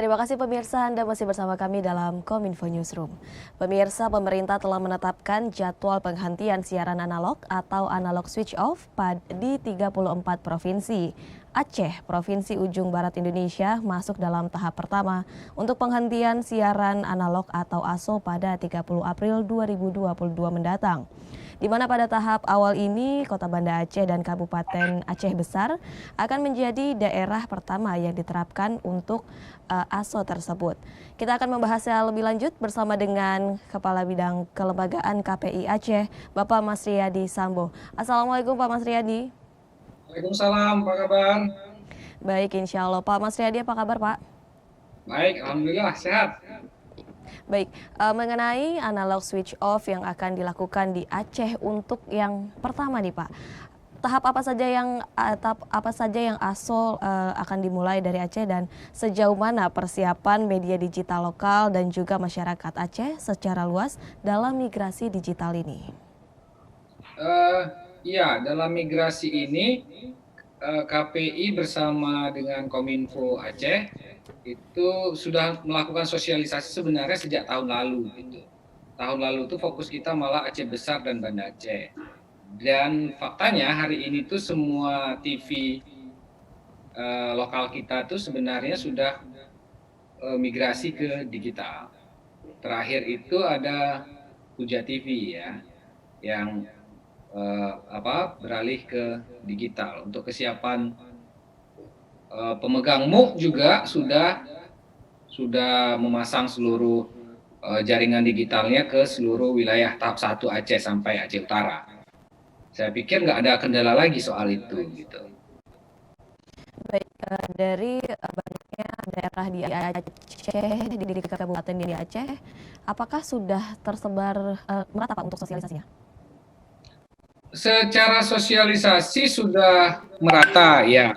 Terima kasih pemirsa, Anda masih bersama kami dalam Kominfo Newsroom. Pemirsa, pemerintah telah menetapkan jadwal penghentian siaran analog atau analog switch off di 34 provinsi. Aceh, Provinsi Ujung Barat Indonesia, masuk dalam tahap pertama untuk penghentian siaran analog atau ASO pada 30 April 2022 mendatang. Di mana pada tahap awal ini, Kota Banda Aceh dan Kabupaten Aceh Besar akan menjadi daerah pertama yang diterapkan untuk ASO tersebut. Kita akan membahasnya lebih lanjut bersama dengan Kepala Bidang Kelembagaan KPI Aceh, Bapak Mas Riyadi Sambo. Assalamualaikum Pak Mas Riyadi. Waalaikumsalam, apa kabar? Baik, insya Allah. Pak Mas Riyadi, apa kabar Pak? Baik, alhamdulillah sehat. Baik, mengenai analog switch off yang akan dilakukan di Aceh untuk yang pertama nih Pak. Tahap apa saja yang ASO akan dimulai dari Aceh dan sejauh mana persiapan media digital lokal dan juga masyarakat Aceh secara luas dalam migrasi digital ini? Eh, ya, dalam migrasi ini KPI bersama dengan Kominfo Aceh itu sudah melakukan sosialisasi sebenarnya sejak tahun lalu gitu. Tahun lalu itu fokus kita malah Aceh Besar dan Banda Aceh. Dan faktanya hari ini tuh semua TV lokal kita tuh sebenarnya sudah migrasi ke digital. Terakhir itu ada Puja TV ya, yang beralih ke digital. Untuk kesiapan pemegang MUK juga sudah memasang seluruh jaringan digitalnya ke seluruh wilayah tahap 1 Aceh sampai Aceh Utara. Saya pikir nggak ada kendala lagi soal itu gitu. Baik, dari banyaknya daerah di Aceh, di kabupaten di Aceh, apakah sudah tersebar merata Pak untuk sosialisasinya? Secara sosialisasi sudah merata ya,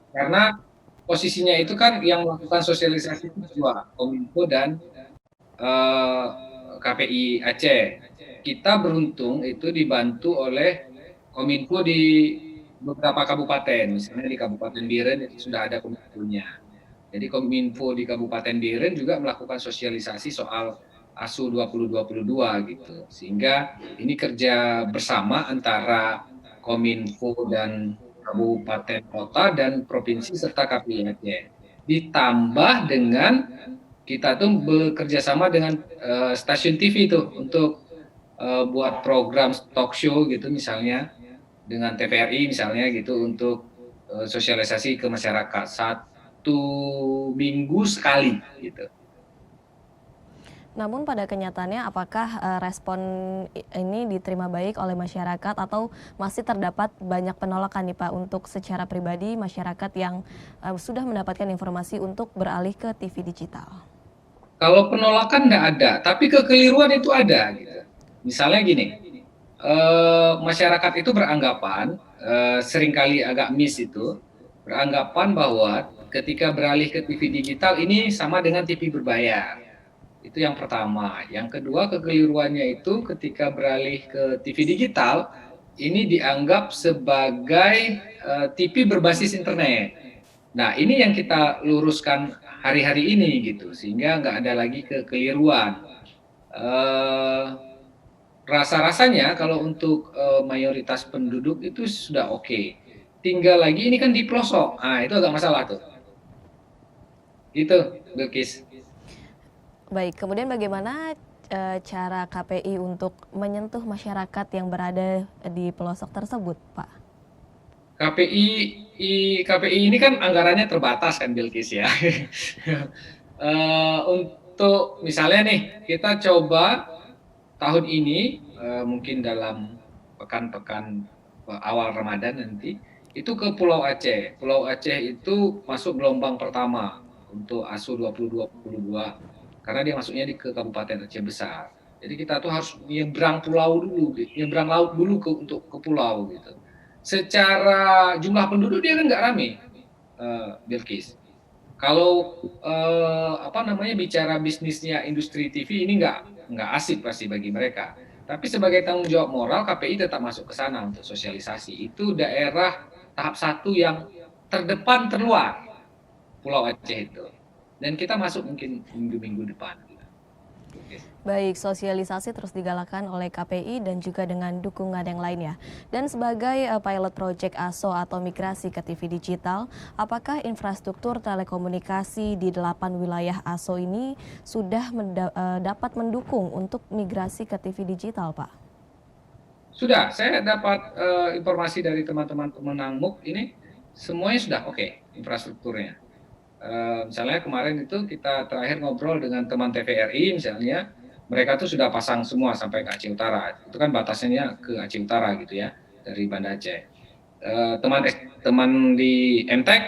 karena posisinya itu kan yang melakukan sosialisasi itu dua, Kominfo dan KPI Aceh. Kita beruntung itu dibantu oleh Kominfo di beberapa kabupaten, misalnya di Kabupaten Biren itu sudah ada Kominfonya. Jadi Kominfo di Kabupaten Biren juga melakukan sosialisasi soal ASU 2022 gitu. Sehingga ini kerja bersama antara Kominfo dan kabupaten kota dan provinsi serta KPI Aceh. Ditambah dengan kita tuh bekerja sama dengan stasiun TV tuh untuk buat program talk show gitu misalnya dengan TVRI misalnya gitu untuk sosialisasi ke masyarakat 1 minggu sekali gitu. Namun pada kenyataannya apakah respon ini diterima baik oleh masyarakat atau masih terdapat banyak penolakan nih Pak untuk secara pribadi masyarakat yang sudah mendapatkan informasi untuk beralih ke TV digital? Kalau penolakan nggak ada, tapi kekeliruan itu ada. Gitu. Misalnya gini, masyarakat itu beranggapan, seringkali agak miss itu, beranggapan bahwa ketika beralih ke TV digital ini sama dengan TV berbayar. Itu yang pertama. Yang kedua, kekeliruannya itu ketika beralih ke TV digital, ini dianggap sebagai TV berbasis internet. Nah, ini yang kita luruskan hari-hari ini gitu, sehingga nggak ada lagi kekeliruan. Rasa-rasanya kalau untuk mayoritas penduduk itu sudah oke. Tinggal lagi ini kan di pelosok, nah itu agak masalah tuh. Gitu, Bilkis. Baik, kemudian bagaimana cara KPI untuk menyentuh masyarakat yang berada di pelosok tersebut, Pak? KPI ini kan anggarannya terbatas kan Bilkis ya. Untuk misalnya nih kita coba tahun ini mungkin dalam pekan-pekan awal Ramadan nanti itu ke Pulau Aceh. Pulau Aceh itu masuk gelombang pertama untuk ASU 2022 karena dia masuknya ke Kabupaten Aceh Besar. Jadi kita tuh harus nyebrang pulau dulu, nyebrang laut dulu untuk ke pulau gitu. Secara jumlah penduduk dia kan nggak rame, Bilkis. Kalau bicara bisnisnya industri TV ini nggak asik pasti bagi mereka. Tapi sebagai tanggung jawab moral KPI tetap masuk ke sana untuk sosialisasi. Itu daerah tahap 1 yang terdepan terluar Pulau Aceh itu. dan kita masuk mungkin minggu-minggu depan. Oke. Baik, sosialisasi terus digalakan oleh KPI dan juga dengan dukungan yang lainnya. Dan sebagai pilot project ASO atau migrasi ke TV digital, apakah infrastruktur telekomunikasi di 8 wilayah ASO ini sudah dapat mendukung untuk migrasi ke TV digital, Pak? Sudah, saya dapat informasi dari teman-teman pemenang MUK ini, semuanya sudah oke infrastrukturnya. Misalnya kemarin itu kita terakhir ngobrol dengan teman TVRI misalnya, mereka tuh sudah pasang semua sampai ke Aceh Utara. Itu kan batasnya ke Aceh Utara gitu ya, dari Banda Aceh. Teman di MTEK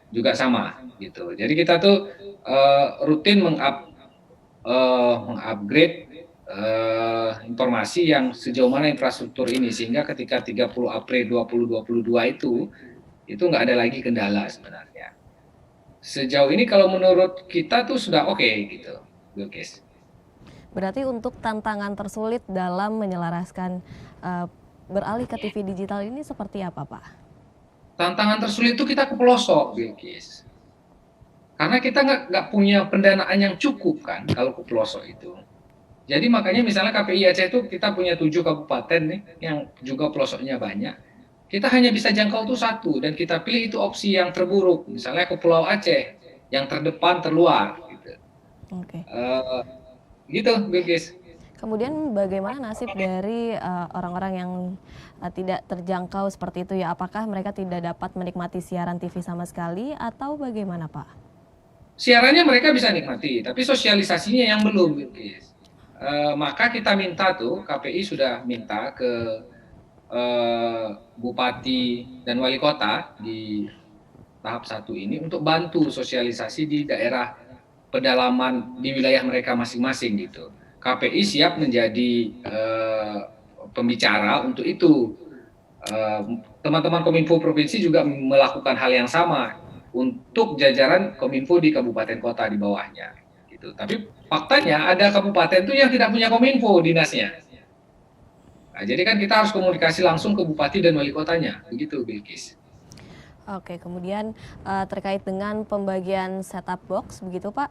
juga sama gitu. Jadi kita tuh rutin mengupgrade informasi yang sejauh mana infrastruktur ini, sehingga ketika 30 April 2022 itu nggak ada lagi kendala sebenarnya. Sejauh ini kalau menurut kita tuh sudah oke gitu, Bilkis. Berarti untuk tantangan tersulit dalam menyelaraskan beralih ke TV digital ini seperti apa, Pak? Tantangan tersulit itu kita ke pelosok, Bilkis. Karena kita nggak punya pendanaan yang cukup kan kalau ke pelosok itu. Jadi makanya misalnya KPI Aceh itu kita punya 7 kabupaten nih yang juga pelosoknya banyak. Kita hanya bisa jangkau tuh satu dan kita pilih itu opsi yang terburuk. Misalnya ke Pulau Aceh yang terdepan terluar gitu. Oke. Gitu, Bilkis. Kemudian bagaimana nasib dari orang-orang yang tidak terjangkau seperti itu ya? Apakah mereka tidak dapat menikmati siaran TV sama sekali atau bagaimana, Pak? Siarannya mereka bisa nikmati, tapi sosialisasinya yang belum, Bilkis. Maka kita minta tuh, KPI sudah minta ke Bupati dan Wali Kota di tahap 1 ini untuk bantu sosialisasi di daerah pedalaman di wilayah mereka masing-masing gitu. KPI siap menjadi pembicara untuk itu. Teman-teman Kominfo Provinsi juga melakukan hal yang sama untuk jajaran Kominfo di kabupaten kota di bawahnya. Gitu. Tapi faktanya ada kabupaten itu yang tidak punya Kominfo dinasnya. Nah, jadi kan kita harus komunikasi langsung ke bupati dan wali kotanya, begitu Bilkis. Oke, kemudian terkait dengan pembagian set-top box, begitu Pak,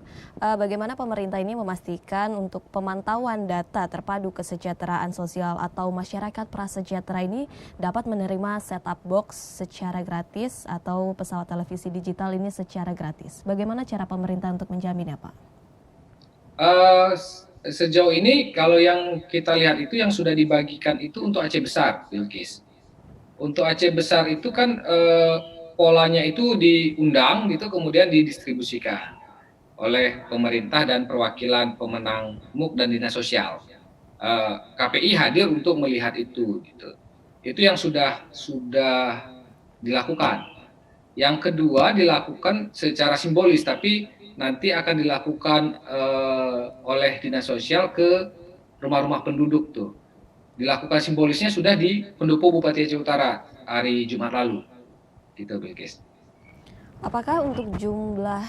bagaimana pemerintah ini memastikan untuk pemantauan data terpadu kesejahteraan sosial atau masyarakat prasejahtera ini dapat menerima set-top box secara gratis atau pesawat televisi digital ini secara gratis. Bagaimana cara pemerintah untuk menjaminnya, Pak? Sejauh ini kalau yang kita lihat itu yang sudah dibagikan itu untuk Aceh Besar, Bilkis. Untuk Aceh Besar itu kan polanya itu diundang gitu kemudian didistribusikan oleh pemerintah dan perwakilan pemenang MUK dan Dinas Sosial. KPI hadir untuk melihat itu gitu. Itu yang sudah dilakukan. Yang kedua dilakukan secara simbolis tapi nanti akan dilakukan oleh Dinas Sosial ke rumah-rumah penduduk tuh. Dilakukan simbolisnya sudah di Pendopo Bupati Aceh Utara hari Jumat lalu. Gitu, Bilkis. Apakah untuk jumlah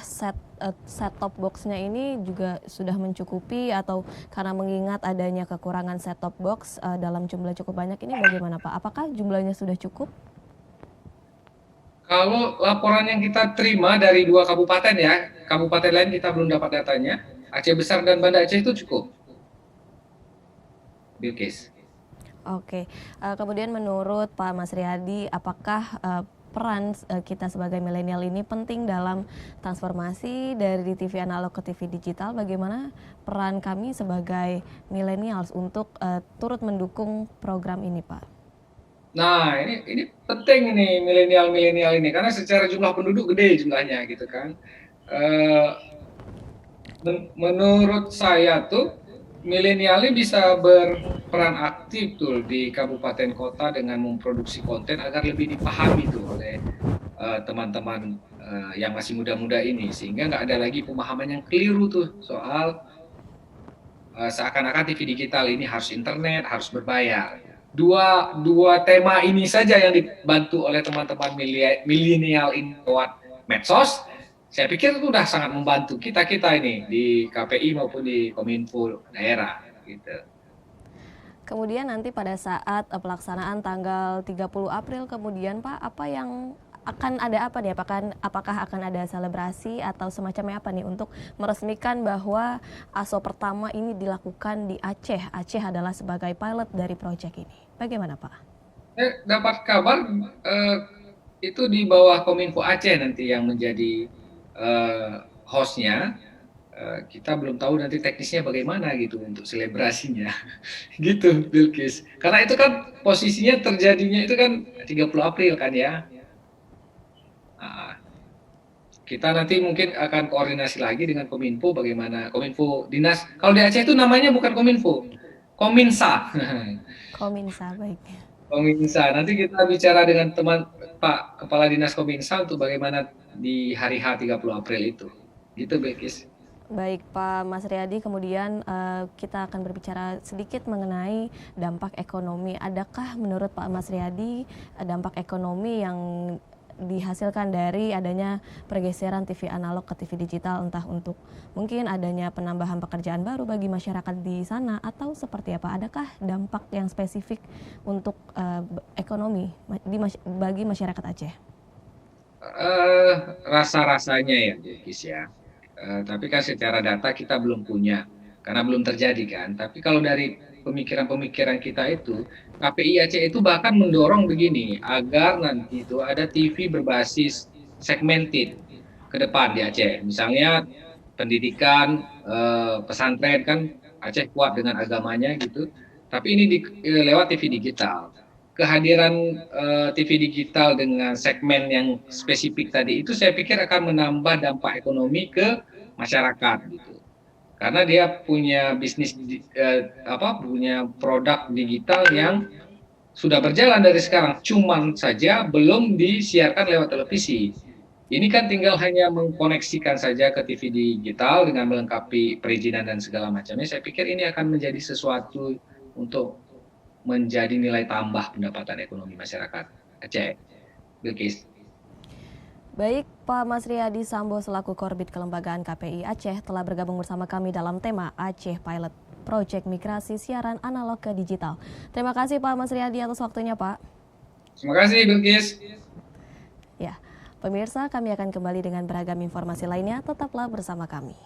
set-top box-nya ini juga sudah mencukupi atau karena mengingat adanya kekurangan set-top box dalam jumlah cukup banyak ini bagaimana Pak? Apakah jumlahnya sudah cukup? Kalau laporan yang kita terima dari 2 kabupaten ya, kabupaten lain kita belum dapat datanya, Aceh Besar dan Banda Aceh itu cukup. Bilkis. Oke, kemudian menurut Pak Mas Riyadi, apakah peran kita sebagai milenial ini penting dalam transformasi dari TV analog ke TV digital? Bagaimana peran kami sebagai milenials untuk turut mendukung program ini, Pak? Nah, ini penting nih milenial ini karena secara jumlah penduduk gede jumlahnya gitu kan. Menurut saya tuh milenial ini bisa berperan aktif tuh di kabupaten kota dengan memproduksi konten agar lebih dipahami tuh oleh teman-teman yang masih muda-muda ini sehingga nggak ada lagi pemahaman yang keliru tuh soal seakan-akan TV digital ini harus internet, harus berbayar. Dua tema ini saja yang dibantu oleh teman-teman milenial ini lewat medsos, saya pikir itu sudah sangat membantu kita ini di KPI maupun di Kominfo daerah gitu. Kemudian nanti pada saat pelaksanaan tanggal 30 April kemudian Pak, apa yang akan ada apa nih? Apakah akan ada selebrasi atau semacamnya apa nih untuk meresmikan bahwa ASO pertama ini dilakukan di Aceh? Aceh adalah sebagai pilot dari proyek ini. Bagaimana Pak? Dapat kabar itu di bawah Kominfo Aceh nanti yang menjadi hostnya. Kita belum tahu nanti teknisnya bagaimana gitu untuk selebrasinya. Gitu, Bilkis. Karena itu kan posisinya terjadinya itu kan 30 April kan ya. Nah, kita nanti mungkin akan koordinasi lagi dengan Kominfo bagaimana Kominfo Dinas. Kalau di Aceh itu namanya bukan Kominfo, Kominsa. Kominsa, baik. Kominsa. Nanti kita bicara dengan teman Pak Kepala Dinas Kominsa untuk bagaimana di hari H 30 April itu. Gitu, Bilkis. Baik Pak Mas Riyadi, kemudian kita akan berbicara sedikit mengenai dampak ekonomi. Adakah menurut Pak Mas Riyadi dampak ekonomi yang dihasilkan dari adanya pergeseran TV analog ke TV digital, entah untuk mungkin adanya penambahan pekerjaan baru bagi masyarakat di sana atau seperti apa? Adakah dampak yang spesifik untuk ekonomi bagi masyarakat Aceh? Rasa-rasanya ya, Bilkis ya. Tapi kan secara data kita belum punya karena belum terjadi kan. Tapi kalau dari pemikiran-pemikiran kita itu, KPI Aceh itu bahkan mendorong begini agar nanti itu ada TV berbasis segmented ke depan di Aceh. Misalnya pendidikan, pesantren kan Aceh kuat dengan agamanya gitu. Tapi ini lewat TV digital. Kehadiran TV digital dengan segmen yang spesifik tadi itu saya pikir akan menambah dampak ekonomi ke masyarakat gitu. Karena dia punya bisnis punya produk digital yang sudah berjalan dari sekarang, cuman saja belum disiarkan lewat televisi. Ini kan tinggal hanya mengkoneksikan saja ke TV digital dengan melengkapi perizinan dan segala macamnya. Saya pikir ini akan menjadi sesuatu untuk menjadi nilai tambah pendapatan ekonomi masyarakat Aceh. Bilkis. Baik, Pak Mas Riyadi Sambo selaku Korbit Kelembagaan KPI Aceh telah bergabung bersama kami dalam tema Aceh Pilot Project Migrasi Siaran Analog ke Digital. Terima kasih Pak Mas Riyadi atas waktunya Pak. Terima kasih Bilkis. Ya, pemirsa kami akan kembali dengan beragam informasi lainnya, tetaplah bersama kami.